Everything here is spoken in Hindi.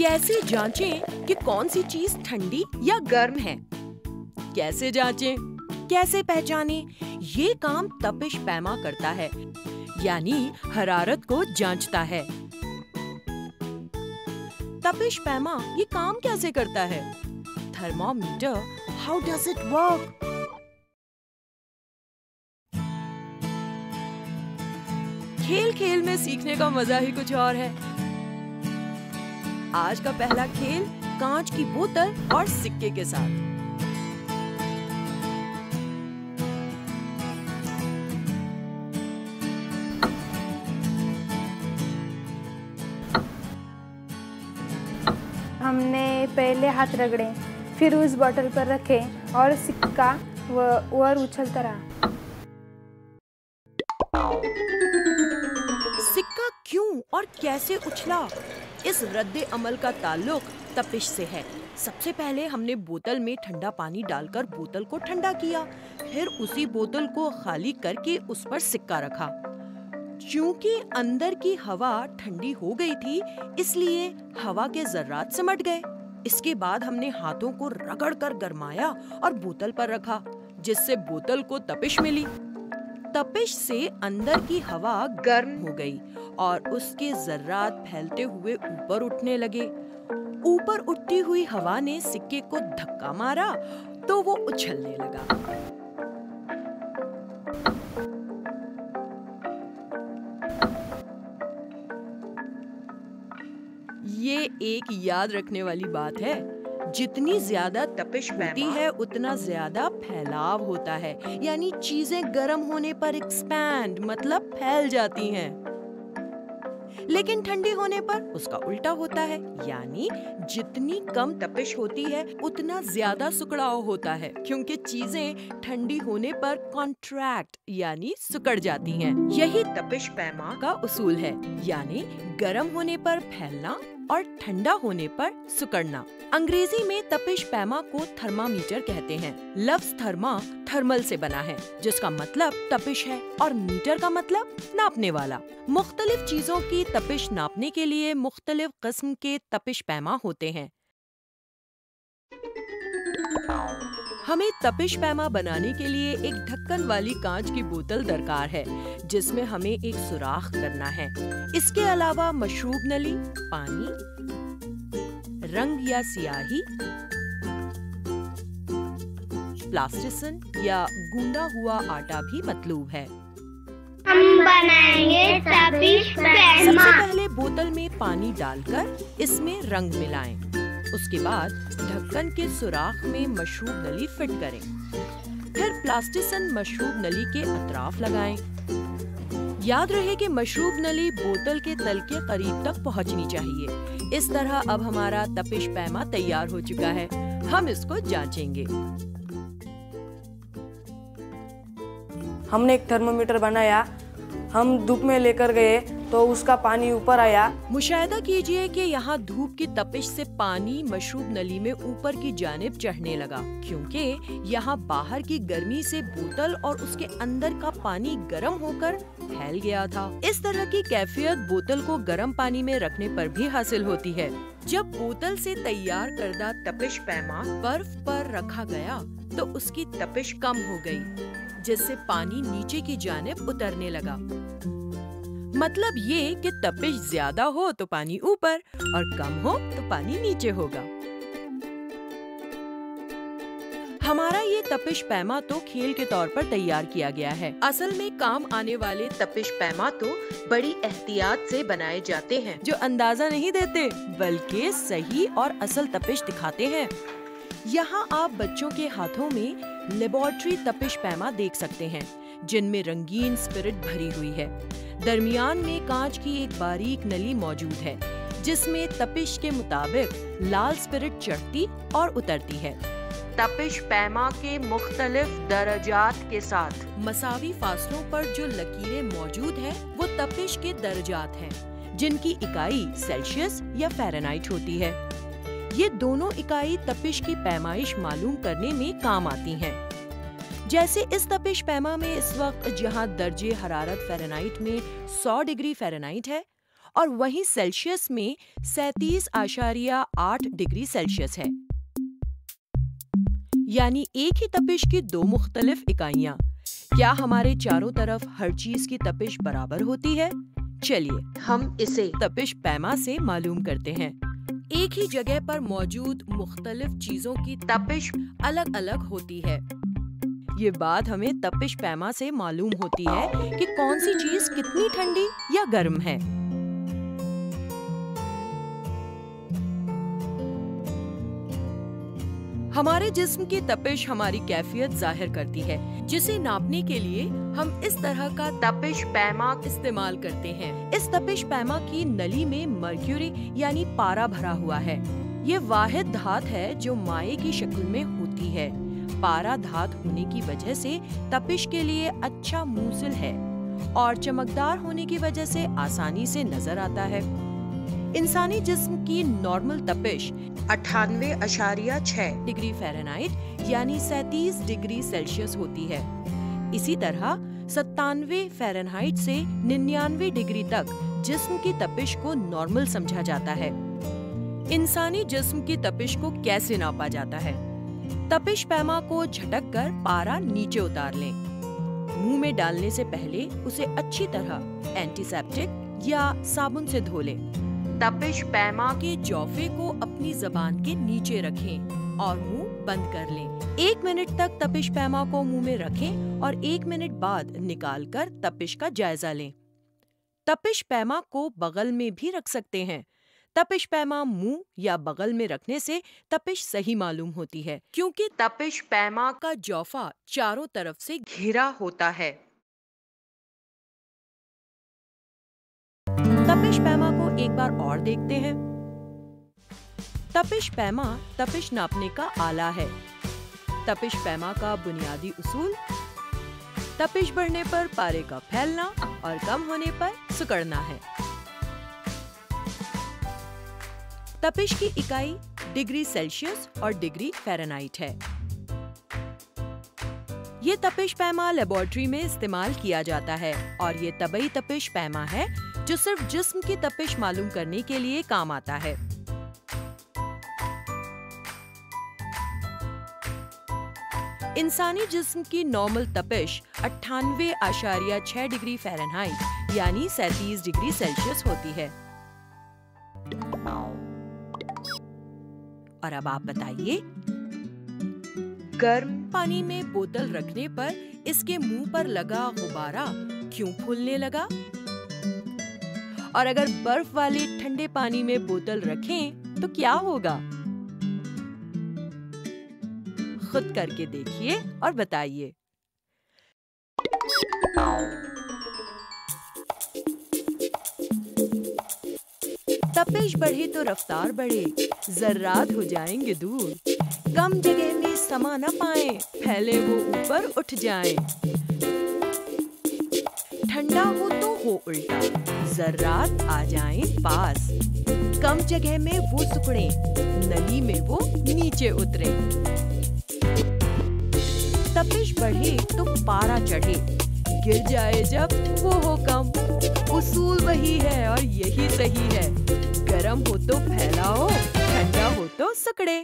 कैसे जांचें कि कौन सी चीज ठंडी या गर्म है? कैसे जांचें, कैसे पहचानें? ये काम तपिश पैमा करता है, यानी हरारत को जांचता है। तपिश पैमा ये काम कैसे करता है? Thermometer, how does it work? खेल खेल में सीखने का मजा ही कुछ और है। आज का पहला खेल कांच की बोतल और सिक्के के साथ। हमने पहले हाथ रगड़े, फिर उस बोतल पर रखे और सिक्का और उछलता रहा। सिक्का क्यों और कैसे उछला? इस रद्दे अमल का ताल्लुक तपिश से है। सबसे पहले हमने बोतल में ठंडा पानी डालकर बोतल को ठंडा किया, फिर उसी बोतल को खाली करके उस पर सिक्का रखा। क्योंकि अंदर की हवा ठंडी हो गई थी, इसलिए हवा के जर्रात सिमट गए। इसके बाद हमने हाथों को रगड़कर गरमाया और बोतल पर रखा, जिससे बोतल को तपिश मिली। तपिश से अंदर की हवा गर्म हो गई और उसके जर्रात फैलते हुए ऊपर उठने लगे। ऊपर उठती हुई हवा ने सिक्के को धक्का मारा तो वो उछलने लगा। ये एक याद रखने वाली बात है, जितनी ज्यादा तपिश होती है उतना ज्यादा फैलाव होता है, यानी चीजें गर्म होने पर एक्सपैंड मतलब फैल जाती हैं। लेकिन ठंडी होने पर उसका उल्टा होता है, यानी जितनी कम तपिश होती है उतना ज्यादा सिकुड़ाव होता है, क्योंकि चीजें ठंडी होने पर कॉन्ट्रैक्ट यानी सिकुड़ जाती हैं। यही तपिश पैमा का उसूल है, यानी गर्म होने पर फैलना और ठंडा होने पर सिकुड़ना। अंग्रेजी में तपिश पैमा को थर्मामीटर कहते हैं। लफ्ज थर्मा थर्मल से बना है, जिसका मतलब तपिश है, और मीटर का मतलब नापने वाला। मुख्तलिफ चीजों की तपिश नापने के लिए मुख्तलिफ किस्म के तपिश पैमा होते हैं। हमें तपिश पैमा बनाने के लिए एक ढक्कन वाली कांच की बोतल दरकार है, जिसमें हमें एक सुराख करना है। इसके अलावा मशरूब नली, पानी, रंग या स्याही, प्लास्टिसन या गूंदा हुआ आटा भी मतलूब है। हम बनाएंगे तपिश पैमा। सबसे पहले बोतल में पानी डालकर इसमें रंग मिलाएं। उसके बाद ढक्कन के सुराख में मशरूब नली फिट करें। फिर प्लास्टिसन मशरूब नली के अतराफ लगाएं। याद रहे कि मशरूब नली बोतल के तल के करीब तक पहुंचनी चाहिए। इस तरह अब हमारा तपिश पैमा तैयार हो चुका है। हम इसको जांचेंगे। हमने एक थर्मोमीटर बनाया, हम धूप में लेकर गए तो उसका पानी ऊपर आया। मुशाहिदा कीजिए कि यहाँ धूप की तपिश से पानी मशरूब नली में ऊपर की जानिब चढ़ने लगा, क्योंकि यहाँ बाहर की गर्मी से बोतल और उसके अंदर का पानी गर्म होकर फैल गया था। इस तरह की कैफियत बोतल को गर्म पानी में रखने पर भी हासिल होती है। जब बोतल से तैयार करदा तपिश पैमा बर्फ पर रखा गया तो उसकी तपिश कम हो गई, जिससे पानी नीचे की जानिब उतरने लगा। मतलब ये कि तपिश ज्यादा हो तो पानी ऊपर और कम हो तो पानी नीचे होगा। हमारा ये तपिश पैमा तो खेल के तौर पर तैयार किया गया है। असल में काम आने वाले तपिश पैमा तो बड़ी एहतियात से बनाए जाते हैं, जो अंदाजा नहीं देते बल्कि सही और असल तपिश दिखाते हैं। यहाँ आप बच्चों के हाथों में लेबोरेटरी तपिश पैमा देख सकते हैं, जिनमें रंगीन स्पिरिट भरी हुई है। दरमियान में कांच की एक बारीक नली मौजूद है, जिसमें तपिश के मुताबिक लाल स्पिरिट चढ़ती और उतरती है। तपिश पैमा के मुख्तलिफ दर्जात के साथ मसावी फासलों पर जो लकीरें मौजूद हैं, वो तपिश के दर्जात हैं, जिनकी इकाई सेल्सियस या फ़ारेनहाइट होती है। ये दोनों इकाई तपिश की पैमाइश मालूम करने में काम आती हैं। जैसे इस तपिश पैमा में इस वक्त जहां दर्जे हरारत फ़ारेनहाइट में 100 डिग्री फ़ारेनहाइट है और वहीं सेल्सियस में 37.8 डिग्री सेल्सियस है। यानी एक ही तपिश की दो मुख्तलिफ इकाइयां। क्या हमारे चारों तरफ हर चीज की तपिश बराबर होती है? चलिए हम इसे तपिश पैमा से मालूम करते हैं। एक ही जगह पर मौजूद मुख्तलिफ चीजों की तपिश अलग अलग होती है। ये बात हमें तपिश पैमा से मालूम होती है कि कौन सी चीज कितनी ठंडी या गर्म है। हमारे जिस्म की तपिश हमारी कैफियत जाहिर करती है, जिसे नापने के लिए हम इस तरह का तपिश पैमा इस्तेमाल करते हैं। इस तपिश पैमा की नली में मर्क्यूरी यानी पारा भरा हुआ है। ये वाहिद धात है जो माए की शक्ल में होती है। पारा धात होने की वजह से तपिश के लिए अच्छा मूसिल है और चमकदार होने की वजह से आसानी से नजर आता है। इंसानी जिस्म की नॉर्मल तपिश 98.6 डिग्री फ़ारेनहाइट यानी 37 डिग्री सेल्सियस होती है। इसी तरह 97 फ़ारेनहाइट से 99 डिग्री तक जिस्म की तपिश को नॉर्मल समझा जाता है। इंसानी जिस्म की तपिश को कैसे नापा जाता है? तपिश पैमा को झटक कर पारा नीचे उतार लें। मुंह में डालने से पहले उसे अच्छी तरह एंटीसेप्टिक या साबुन से धो लें। तपिश पैमा के जौफे को अपनी जबान के नीचे रखें और मुंह बंद कर लें। 1 मिनट तक तपिश पैमा को मुंह में रखें और 1 मिनट बाद निकालकर तपिश का जायजा लें। तपिश पैमा को बगल में भी रख सकते हैं। तपिश पैमा मुंह या बगल में रखने से तपिश सही मालूम होती है, क्योंकि तपिश पैमा का जौफा चारों तरफ से घिरा होता है। तपिश पैमा को एक बार और देखते हैं। तपिश पैमा तपिश नापने का आला है। तपिश पैमा का बुनियादी उसूल: तपिश बढ़ने पर पारे का फैलना और कम होने पर सिकुड़ना है। तपिश की इकाई डिग्री सेल्सियस और डिग्री फ़ारेनहाइट है। ये तपिश पैमा लेबोरेटरी में इस्तेमाल किया जाता है और ये तबई तपिश पैमा है जो सिर्फ जिस्म की तपिश मालूम करने के लिए काम आता है। इंसानी जिस्म की नॉर्मल तपिश 98.6 डिग्री फ़ारेनहाइट यानी 37 डिग्री सेल्सियस होती है। और अब आप बताइए, गर्म पानी में बोतल रखने पर इसके मुंह पर लगा गुब्बारा क्यों फूलने लगा? और अगर बर्फ वाले ठंडे पानी में बोतल रखें तो क्या होगा? खुद करके देखिए और बताइए। तपिश बढ़े तो रफ्तार बढ़े, जर्रात हो जाएंगे दूर। कम जगह में समा न पाए, फैले वो ऊपर उठ जाएं। ठंडा हो तो हो उल्टा, जर्रात आ जाएं पास। कम जगह में वो सिकुड़े, नली में वो नीचे उतरे। तपिश बढ़े तो पारा चढ़े, गिर जाए जब वो हो कम। उसूल वही है और यही सही है, गरम हो तो फैलाओ, ठंडा हो तो सिकुड़े।